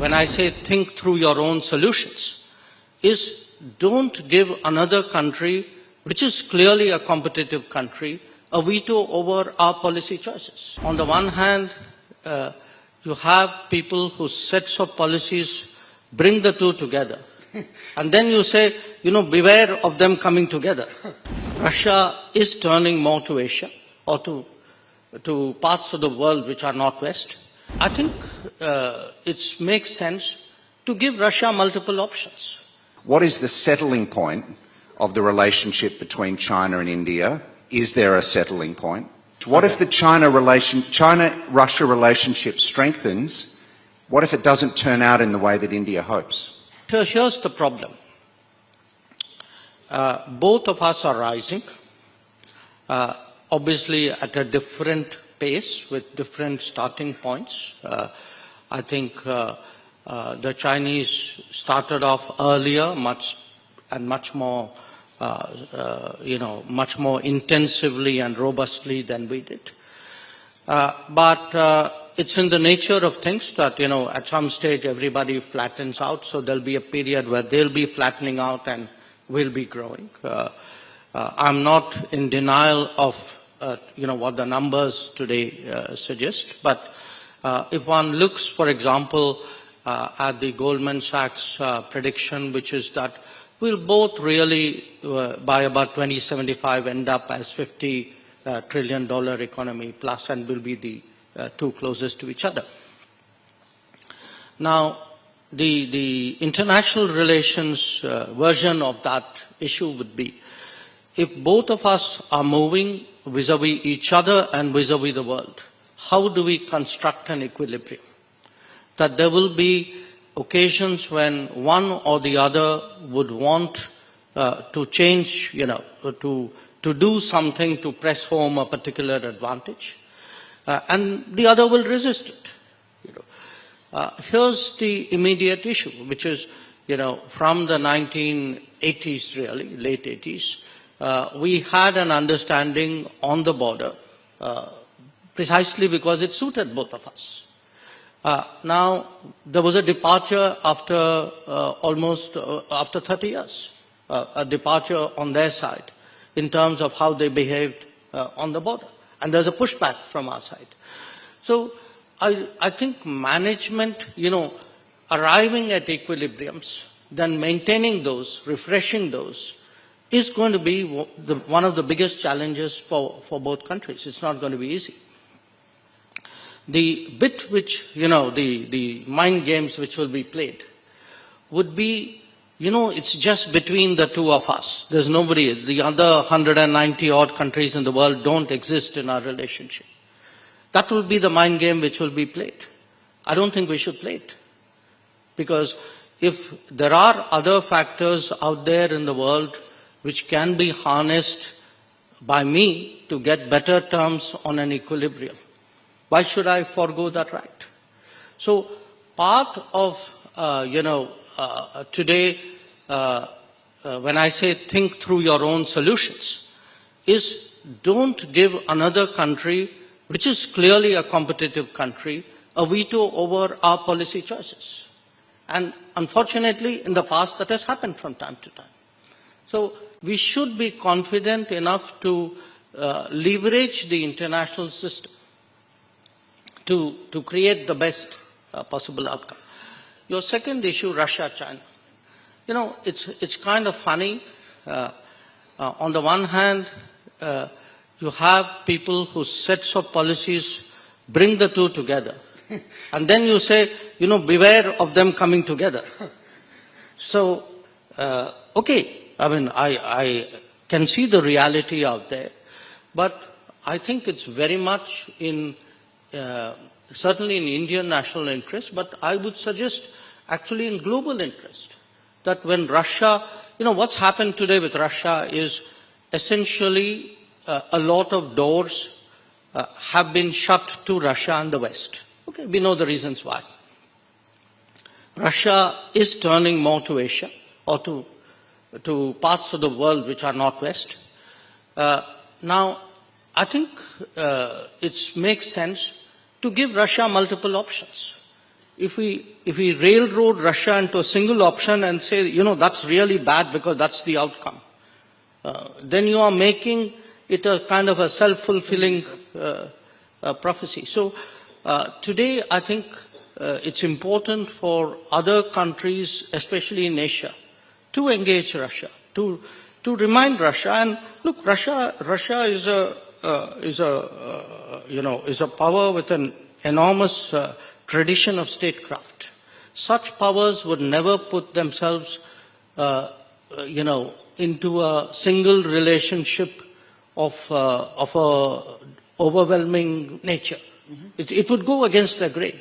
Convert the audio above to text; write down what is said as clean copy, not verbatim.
when I say think through your own solutions, is don't give another country, which is clearly a competitive country, a veto over our policy choices. On the one hand, you have people whose sets of policies bring the two together. And then you say, beware of them coming together. Russia is turning more to Asia or to parts of the world which are not West. I think it makes sense to give Russia multiple options. What is the settling point of the relationship between China and India? Is there a settling point? What if the China-Russia relationship strengthens? What if it doesn't turn out in the way that India hopes? Here's the problem. Both of us are rising, obviously at a different pace with different starting points. I think the Chinese started off earlier, much more intensively and robustly than we did. But it's in the nature of things that, at some stage everybody flattens out, so there'll be a period where they'll be flattening out and we'll be growing. I'm not in denial of, what the numbers today suggest, but if one looks, for example, at the Goldman Sachs prediction, which is that we'll both really, by about 2075, end up as $50 trillion economy plus, and will be the two closest to each other. Now, the international relations version of that issue would be, if both of us are moving vis-a-vis each other and vis-a-vis the world, how do we construct an equilibrium? That there will be occasions when one or the other would want to change, to do something to press home a particular advantage, and the other will resist it. Here's the immediate issue, which is, from the 1980s, really, late 80s, we had an understanding on the border, precisely because it suited both of us. Now, there was a departure after after 30 years, a departure on their side in terms of how they behaved on the border. And there's a pushback from our side. So I think management, arriving at equilibriums, then maintaining those, refreshing those, is going to be one of the biggest challenges for both countries. It's not going to be easy. The bit which, the mind games which will be played would be, it's just between the two of us. There's nobody, the other 190 odd countries in the world don't exist in our relationship. That will be the mind game which will be played. I don't think we should play it. Because if there are other factors out there in the world which can be harnessed by me to get better terms on an equilibrium, why should I forego that right? So part of, today, when I say think through your own solutions, is don't give another country, which is clearly a competitive country, a veto over our policy choices. And unfortunately, in the past, that has happened from time to time. So we should be confident enough to leverage the international system to create the best possible outcome. Your second issue, Russia-China. It's kind of funny. On the one hand, you have people whose sets of policies bring the two together. And then you say, beware of them coming together. So, okay, I can see the reality out there, but I think it's very much in, certainly in Indian national interest, but I would suggest actually in global interest, that when Russia, what's happened today with Russia is essentially a lot of doors have been shut to Russia and the West. Okay, we know the reasons why. Russia is turning more to Asia or to parts of the world which are not West. Now, I think it makes sense to give Russia multiple options. if we railroad Russia into a single option and say, that's really bad because that's the outcome, then you are making it a kind of a self-fulfilling prophecy. So today I think it's important for other countries, especially in Asia, to engage Russia, to remind Russia. And look, Russia is a power with an enormous tradition of statecraft. Such powers would never put themselves, into a single relationship of a overwhelming nature. It would go against their grain.